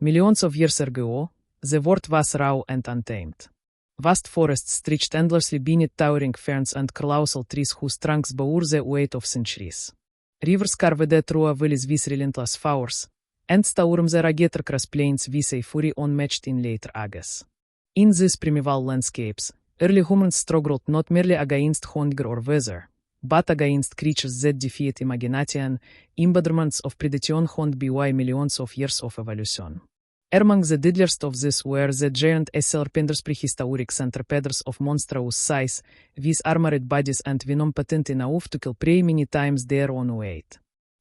Millions of years ago, the world was raw and untamed. Vast forests stretched endlessly beneath towering ferns and colossal trees whose trunks bore the weight of centuries. Rivers carved through valleys with relentless force, and storms raged across plains with a fury unmatched in later ages. In these primeval landscapes, early humans struggled not merely against hunger or weather, but against creatures that defied imagination, embodiments of predation honed by millions of years of evolution. Among the deadliest of these were the giant Serpenters prehistoric Centipedes of monstrous size, with armored bodies and venom potent enough to kill prey many times their own weight.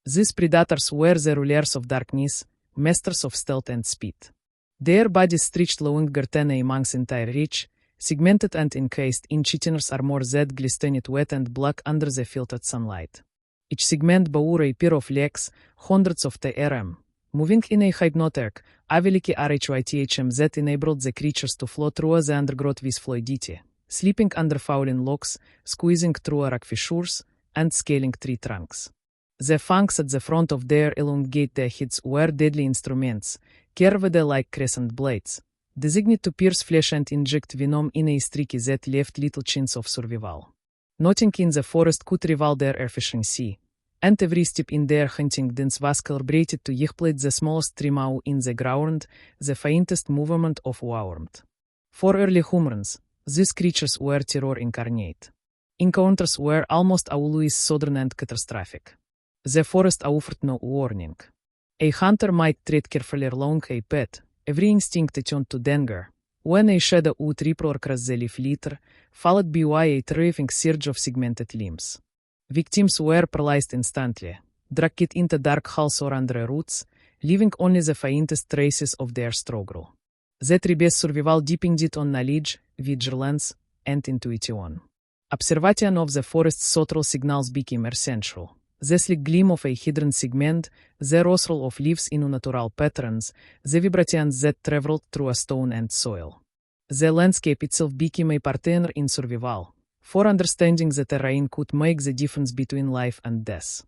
These predators were the rulers of darkness, masters of stealth and speed. Their bodies stretched longer than a man's entire reach, segmented and encased in chitinous armor that glistened wet and black under the filtered sunlight. Each segment bore a pair of legs, hundreds of TRM, moving in a hypnotic, ability RHYTHM that enabled the creatures to flow through the undergrowth with fluidity, sleeping under fallen logs, squeezing through rock fissures, and scaling tree trunks. The fangs at the front of their elongated heads were deadly instruments, curved like crescent blades, designed to pierce flesh and inject venom in a streak that left little chance of survival. Nothing in the forest could rival their efficiency, and every step in their hunting dance was calibrated to yield the smallest tremor in the ground, the faintest movement of warmth. For early humans, these creatures were terror incarnate. Encounters were almost always sudden and catastrophic. The forest offered no warning. A hunter might tread carefully along a path, every instinct attuned to danger, when a shadow would ripple across the leaf litter, followed by a terrifying surge of segmented limbs. Victims were paralyzed instantly, dragged into dark holes or under roots, leaving only the faintest traces of their struggle. The tribe's survival depended on knowledge, vigilance, and intuition. Observation of the forest's subtle signals became essential. The sleek gleam of a hidden segment, the rustle of leaves in unnatural patterns, the vibrations that traveled through a stone and soil. The landscape itself became a partner in survival, for understanding the terrain could make the difference between life and death.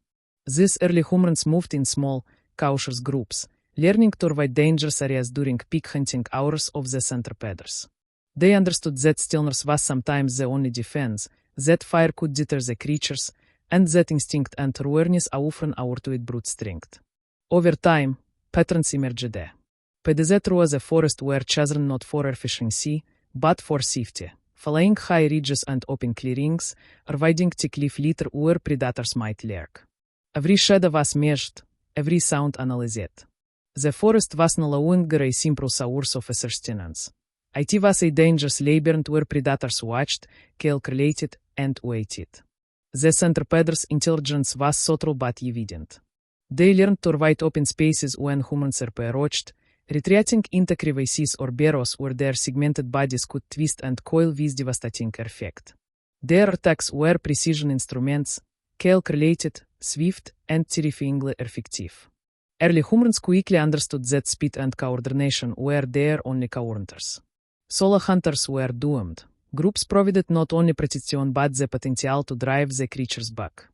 These early humans moved in small, cautious groups, learning to avoid dangerous areas during peak hunting hours of the Centipedes. They understood that stillness was sometimes the only defense, that fire could deter the creatures, and that instinct and awareness often outweighed brute strength. Over time, patterns emerged. Paths through the forest were chosen not for efficiency, but for safety, following high ridges and open clearings, avoiding the cliff litter where predators might lurk. Every shadow was measured, every sound analyzed. The forest was no longer a simple source of sustenance. It was a dangerous labyrinth where predators watched, calculated, and waited. The Centipedes' intelligence was subtle but evident. They learned to avoid open spaces when humans approached, retreating into crevices or burrows where their segmented bodies could twist and coil with devastating effect. Their attacks were precision instruments, calculated, swift, and terrifyingly effective. Early humans quickly understood that speed and coordination were their only counters. Solo hunters were doomed. Groups provided not only protection but the potential to drive the creatures back.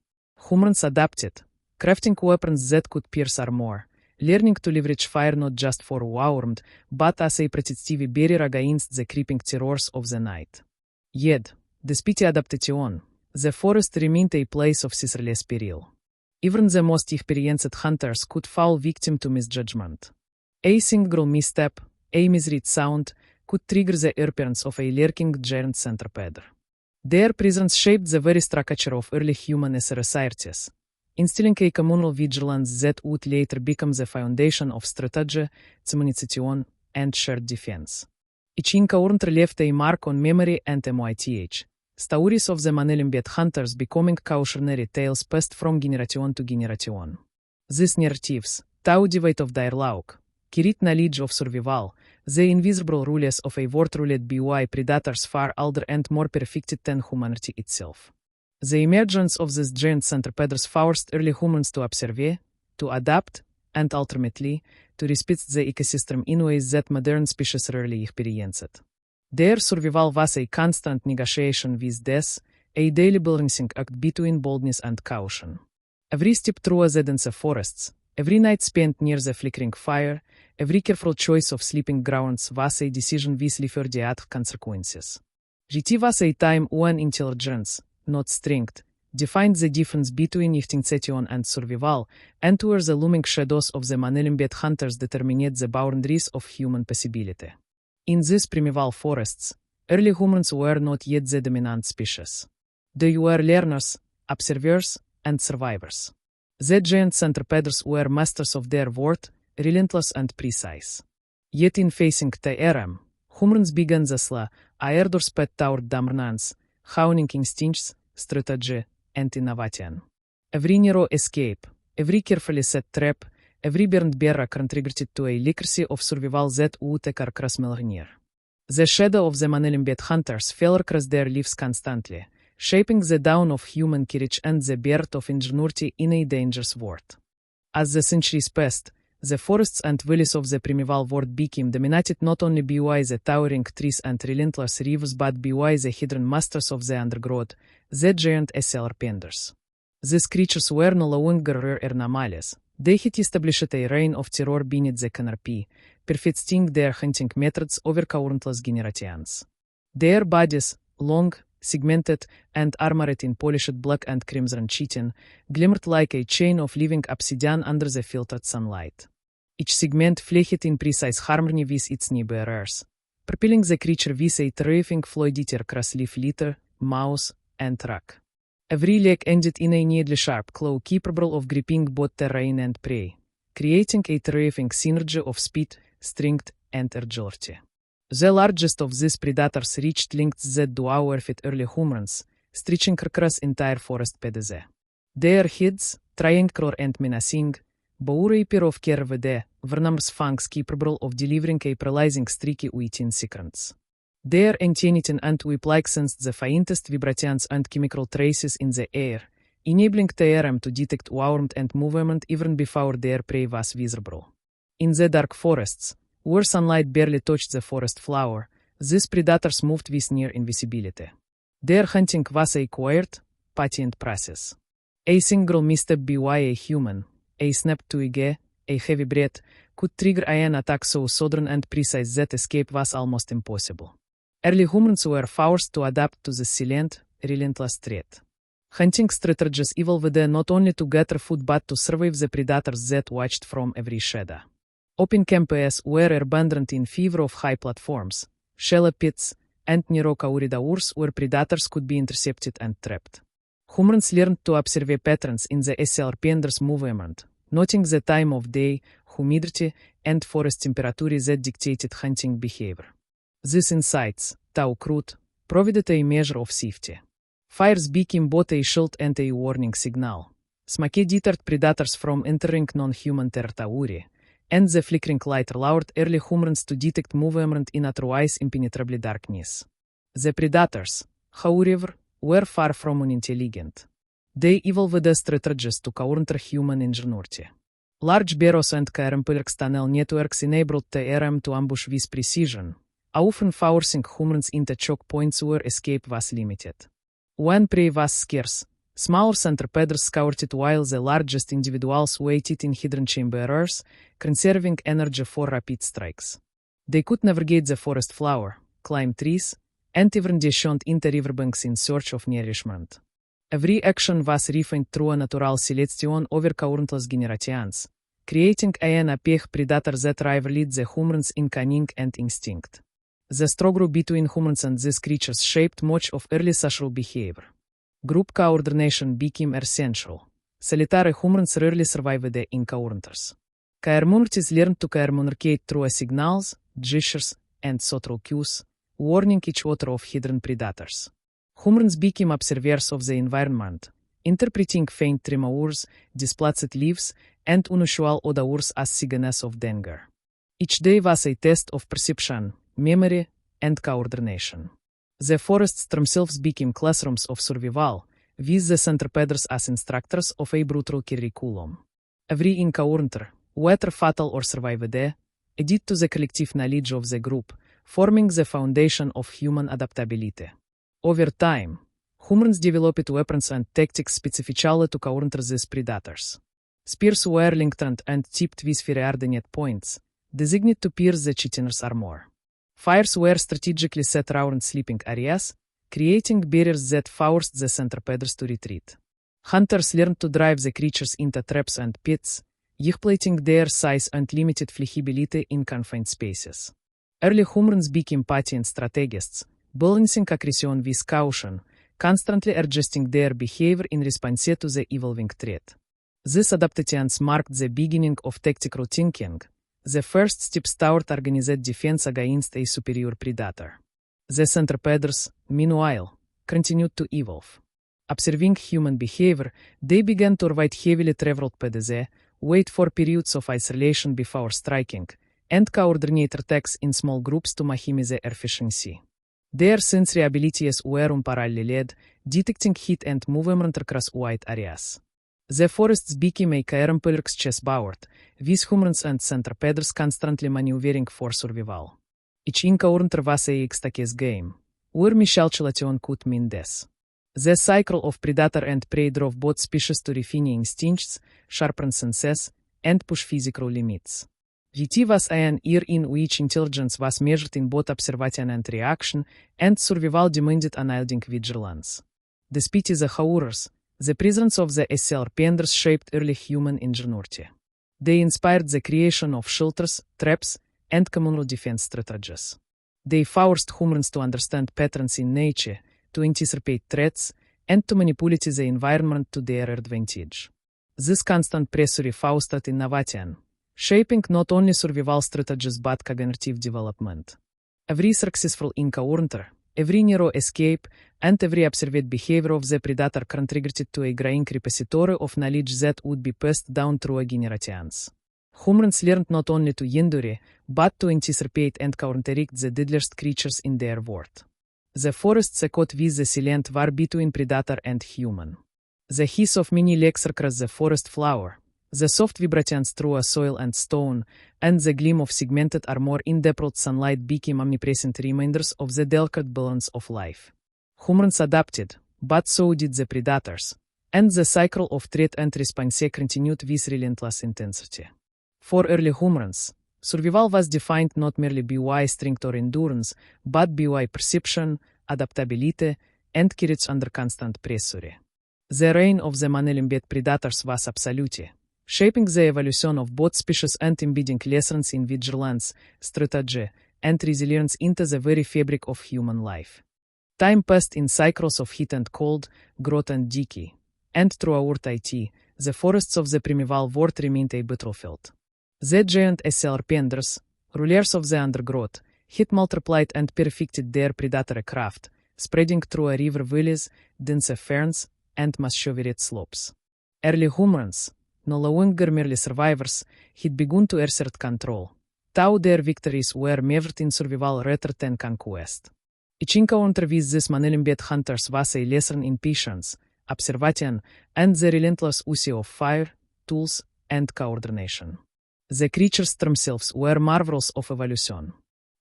Humans adapted, crafting weapons that could pierce armor, learning to leverage fire not just for warmth, but as a protective barrier against the creeping terrors of the night. Yet, despite adaptation, the forest remained a place of ceaseless peril. Even the most experienced hunters could fall victim to misjudgment. A single misstep, a misread sound, could trigger the appearance of a lurking giant centipede. Their presence shaped the very structure of early human societies, instilling a communal vigilance that would later become the foundation of strategy, communication, and shared defense. Each encounter left a mark on memory and MYTH. Stories of the untamed hunters becoming cautionary tales passed from generation to generation. These narratives, taught devoid of dialogue, carried knowledge of survival, the invisible rules of a world ruled by predators far older and more perfected than humanity itself. The emergence of these giant centipedes forced early humans to observe, to adapt, and ultimately, to respect the ecosystem in ways that modern species rarely experienced. Their survival was a constant negotiation with death, a daily balancing act between boldness and caution. Every step through the dense forests, Every night spent near the flickering fire, every careful choice of sleeping grounds was a decision with life consequences. GT was a time when intelligence, not strength, defined the difference between extinction and survival, and where the looming shadows of the untamed hunters determined the boundaries of human possibility. In these primeval forests, early humans were not yet the dominant species. They were learners, observers, and survivors. The giant Centipedes were masters of their world, relentless and precise. Yet in facing the era, humans began the slow, airdoorsped toward dominance, honing instincts, strategy, and innovation. Every narrow escape, every carefully set trap, every burned barrack contributed to a legacy of survival that would occur across millennia. The shadow of the untamed hunters fell across their lives constantly, shaping the dawn of human courage and the birth of ingenuity in a dangerous world. As the centuries passed, the forests and valleys of the primeval world became dominated not only by the towering trees and relentless rivers but by the hidden masters of the undergrowth, the giant Centipedes. These creatures were no longer rare anomalies. They had established a reign of terror beneath the canopy, perfecting their hunting methods over countless generations. Their bodies, long, segmented, and armored in polished black and crimson chitin, glimmered like a chain of living obsidian under the filtered sunlight. Each segment flexed in precise harmony with its neighbors, propelling the creature with a terrifying fluidity across leaf litter, mouse, and rock. Every leg ended in a needly sharp claw capable of gripping both terrain and prey, creating a terrifying synergy of speed, strength, and agility. The largest of these predators reached lengths that dwarfed early humans, stretching across entire forest beds. Their heads, triangular and menacing, bore a pair of curved, venomous fangs capable of delivering a paralyzing streak within seconds. Their antennae and whip-like sensed the faintest vibrations and chemical traces in the air, enabling the alarm to detect warmth and movement even before their prey was visible. In the dark forests, where sunlight barely touched the forest floor, these predators moved with near invisibility. Their hunting was a quiet, patient process. A single misstep by a human, a snap twig, a heavy breath, could trigger an attack so sudden and precise that escape was almost impossible. Early humans were forced to adapt to the silent, relentless threat. Hunting strategies evolved not only to gather food but to survive the predators that watched from every shadow. Open campus were abundant in favor of high platforms, shallow pits, and narrow corridors where predators could be intercepted and trapped. Humans learned to observe patterns in the Centipedes' movement, noting the time of day, humidity, and forest temperature that dictated hunting behavior. These insights, though crude, provided a measure of safety. Fires became both a shield and a warning signal. Smoke deterred predators from entering non-human territory, and the flickering light allowed early humans to detect movement in otherwise impenetrable darkness. The predators, however, were far from unintelligent. They evolved strategies to counter human ingenuity. Large burrows and complex tunnel networks enabled the alarm to ambush with precision, often forcing humans into choke points where escape was limited. When prey was scarce, smaller Centipedes scoured it while the largest individuals waited in hidden chambers, conserving energy for rapid strikes. They could navigate the forest floor, climb trees, and even descend into riverbanks in search of nourishment. Every action was refined through a natural selection over countless generations, creating an epic predator that rivaled the humans in cunning and instinct. The struggle between humans and these creatures shaped much of early social behavior. Group coordination became essential. Solitary humans rarely survived the encounters. Communities learned to communicate through signals, gestures, and subtle cues, warning each other of hidden predators. Humans became observers of the environment, interpreting faint tremors, displaced leaves, and unusual odors as signals of danger. Each day was a test of perception, memory, and coordination. The forests themselves became classrooms of survival, with the Centipedes as instructors of a brutal curriculum. Every encounter, whether fatal or survived, added to the collective knowledge of the group, forming the foundation of human adaptability. Over time, humans developed weapons and tactics specifically to counter these predators. Spears were lengthened and tipped with coordinate points, designated to pierce the chitiner's armor. Fires were strategically set around sleeping areas, creating barriers that forced the Centipedes to retreat. Hunters learned to drive the creatures into traps and pits, exploiting their size and limited flexibility in confined spaces. Early humans became patient strategists, balancing aggression with caution, constantly adjusting their behavior in response to the evolving threat. These adaptations marked the beginning of tactical thinking, the first steps toward organized defense against a superior predator. The Centipedes, meanwhile, continued to evolve. Observing human behavior, they began to avoid heavily traveled paths, wait for periods of isolation before striking, and coordinate attacks in small groups to maximize their efficiency. Their sensory abilities were unparalleled, detecting heat and movement across wide areas. The forests became a complex chessboard, with humans and Centipedes constantly maneuvering for survival. Each encounter was a high-stakes game, where miscalculation could mean death. The cycle of predator and prey drove both species to refine instincts, sharpen senses, and push physical limits. VT was an era in which intelligence was measured in both observation and reaction, and survival demanded unyielding vigilance. Despite the horrors, the presence of the Centipedes shaped early human ingenuity. They inspired the creation of shelters, traps, and communal defense strategies. They forced humans to understand patterns in nature, to anticipate threats, and to manipulate the environment to their advantage. This constant pressure fostered innovation, shaping not only survival strategies but cognitive development. Every successful encounter, every narrow escape, and every observed behavior of the predator contributed to a growing repository of knowledge that would be passed down through generations. Humans learned not only to endure, but to anticipate and counteract the deadliest creatures in their world. The forests echoed with the silent war between predator and human. The hiss of many legs across the forest floor, the soft vibrations through soil and stone, and the gleam of segmented armor in the broad sunlight became omnipresent reminders of the delicate balance of life. Humans adapted, but so did the predators, and the cycle of threat and response continued with relentless intensity. For early humans, survival was defined not merely by strength or endurance, but by perception, adaptability, and courage under constant pressure. The reign of the untamed predators was absolute, shaping the evolution of both species and embedding lessons in vigilance, strategy, and resilience into the very fabric of human life. Time passed in cycles of heat and cold, growth and decay, and throughout it, the forests of the primeval world remained a battlefield. The giant Centipedes, rulers of the undergrowth, had multiplied and perfected their predatory craft, spreading through river valleys, dense ferns, and moss-covered slopes. Early humans, no longer merely survivors, had begun to assert control, though their victories were measured in survival rather than conquest. Each encounter with these untamed hunters was a lesson in patience, observation, and the relentless use of fire, tools, and coordination. The creatures themselves were marvels of evolution.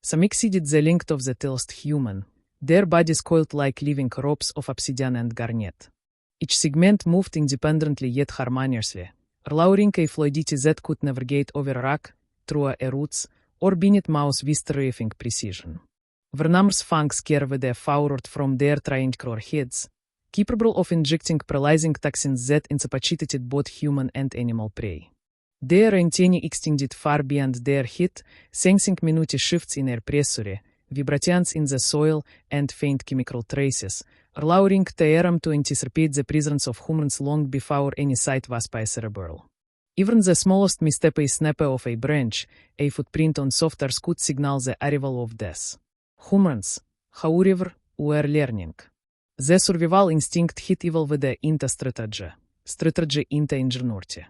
Some exceeded the length of the tallest human, their bodies coiled like living ropes of obsidian and garnet. Each segment moved independently yet harmoniously, allowing a fluidity that could navigate over rock, through roots, or beneath moss with terrifying precision. Venomous fangs curved forward from their triangular heads, capable of injecting paralyzing toxins that incapacitated both human and animal prey. Their antennae extended far beyond their head, sensing minute shifts in air pressure, vibrations in the soil, and faint chemical traces, allowing them to anticipate the presence of humans long before any sight was perceptible. Even the smallest misstep, a snap of a branch, a footprint on soft earth could signal the arrival of death. Humans, however, were learning. The survival instinct had evolved into strategy into ingenuity.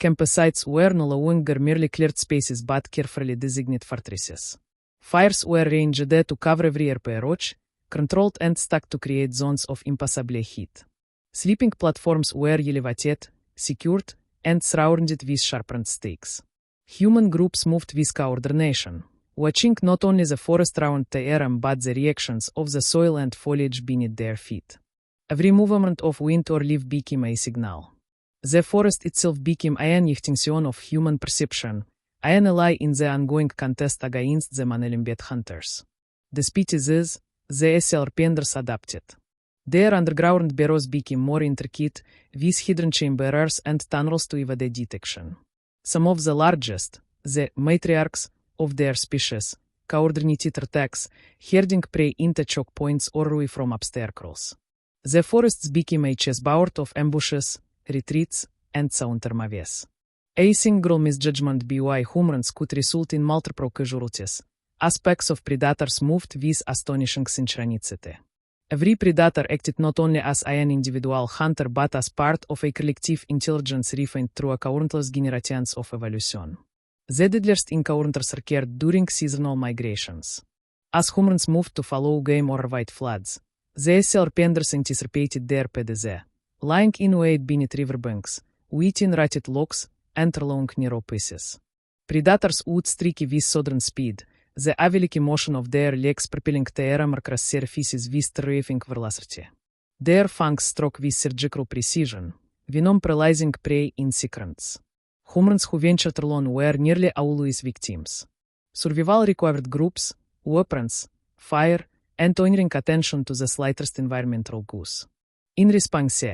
Campsites were no longer merely cleared spaces but carefully designated fortresses. Fires were ranged to cover every approach, controlled and stuck to create zones of impossible heat. Sleeping platforms were elevated, secured, and surrounded with sharpened stakes. Human groups moved with coordination, watching not only the forest around them but the reactions of the soil and foliage beneath their feet. Every movement of wind or leaf became a signal. The forest itself became an extension of human perception, an ally in the ongoing contest against the Manelimbet hunters. Despite this, the Serpenders adapted. Their underground burrows became more intricate, with hidden chambers and tunnels to evade detection. Some of the largest, the matriarchs of their species, coordinated attacks, herding prey into choke points or away from obstacles. The forests became a chessboard of ambushes, retreats, and countermoves. A single misjudgment by humans could result in multiple casualties. Aspects of predators moved with astonishing synchronicity. Every predator acted not only as an individual hunter but as part of a collective intelligence refined through countless generations of evolution. The deadliest encounters occurred during seasonal migrations. As humans moved to follow game or avoid floods, the serpenders anticipated their predators, lying in wait beneath riverbanks, within rotted logs, and along narrow pieces. Predators would strike with sudden speed, the avilic motion of their legs propelling their across surfaces with terrifying velocity. Their fangs struck with surgical precision, venom paralyzing prey in seconds. Humans who ventured alone were nearly always victims. Survival required groups, weapons, fire, and honoring attention to the slightest environmental cues. In response,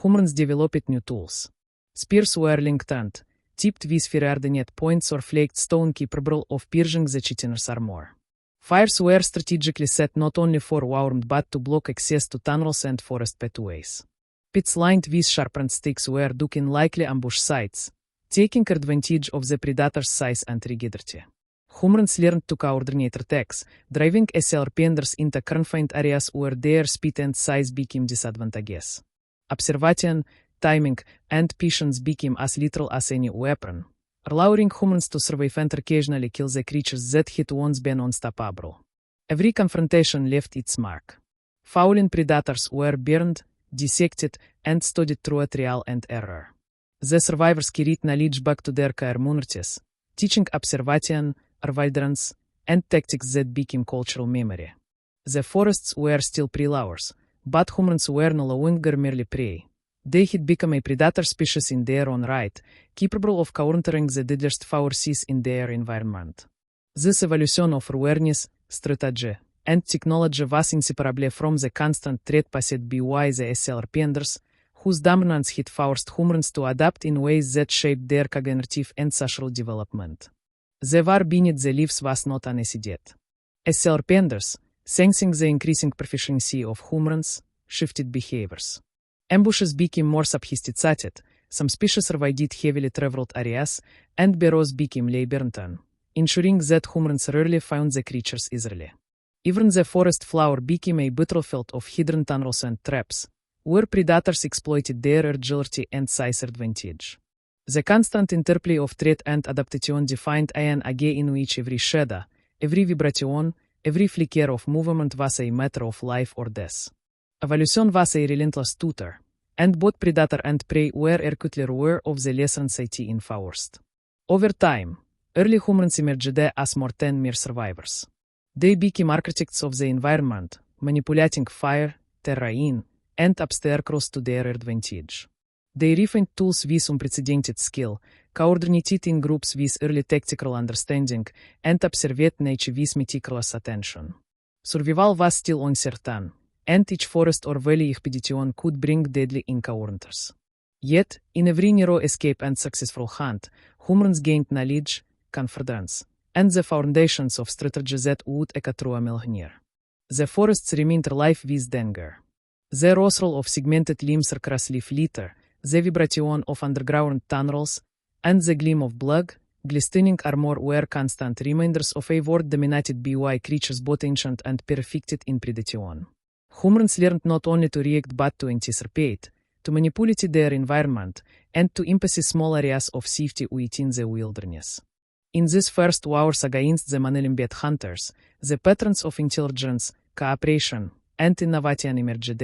humans developed new tools. Spears were lengthened, tipped with fire-hardened points or flaked stone capable of piercing the chitinous armor. Fires were strategically set not only for warmth but to block access to tunnels and forest pathways. Pits lined with sharpened sticks were dug in likely ambush sites, taking advantage of the predator's size and rigidity. Humans learned to coordinate attacks, driving serpenders into confined areas where their speed and size became disadvantageous. Observation, timing, and patience became as literal as any weapon, allowing humans to survive and occasionally kill the creatures that had once been unstoppable. Every confrontation left its mark. Fallen predators were burned, dissected, and studied through trial and error. The survivors carried knowledge back to their communities, teaching observation, avoidance, and tactics that became cultural memory. The forests were still prey-lures, but humans were no longer merely prey. They had become a predator species in their own right, capable of countering the deadliest forces in their environment. This evolution of awareness, strategy, and technology was inseparable from the constant threat posed by the serpenders, whose dominance had forced humans to adapt in ways that shaped their cognitive and social development. The war beneath the leaves was not an accident. Serpenders, sensing the increasing proficiency of humans, shifted behaviors. Ambushes became more sophisticated, some species avoided heavily traveled areas, and burrows became labyrinthine, ensuring that humans rarely found the creatures easily. Even the forest floor became a battlefield of hidden tunnels and traps, where predators exploited their agility and size advantage. The constant interplay of threat and adaptation defined an age in which every shadow, every vibration, every flicker of movement was a matter of life or death. Evolution was a relentless tutor, and both predator and prey were acutely aware of the lessons it enforced. Over time, early humans emerged as more than mere survivors. They became architects of the environment, manipulating fire, terrain, and obstacles to their advantage. They refined tools with unprecedented skill, coordinated in groups with early tactical understanding, and observed nature with meticulous attention. Survival was still uncertain, and each forest or valley expedition could bring deadly encounters. Yet, in every narrow escape and successful hunt, humans gained knowledge, confidence, and the foundations of strategy that would echo through a millennia. The forests remained alive with danger. The rustle of segmented limbs across leaf litter, the vibration of underground tunnels, and the gleam of blood, glistening armor were constant reminders of a world dominated by creatures both ancient and perfected in predation. Humans learned not only to react but to anticipate, to manipulate their environment, and to emphasize small areas of safety within the wilderness. In these first wars against the Manelimbet hunters, the patterns of intelligence, cooperation, and innovation emerged,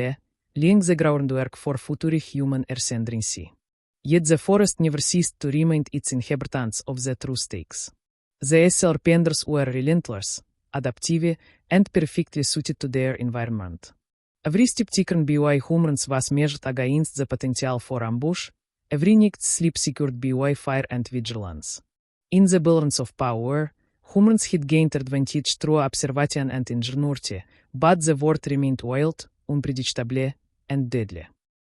laying the groundwork for future human ascendancy. Yet the forest never ceased to remind its inhabitants of the true stakes. The serpenders were relentless, adaptive, and perfectly suited to their environment. Every step taken by humans was measured against the potential for ambush, Every night's sleep secured by fire and vigilance. In the balance of power, humans had gained advantage through observation and ingenuity, but the world remained wild, unpredictable, and deadly.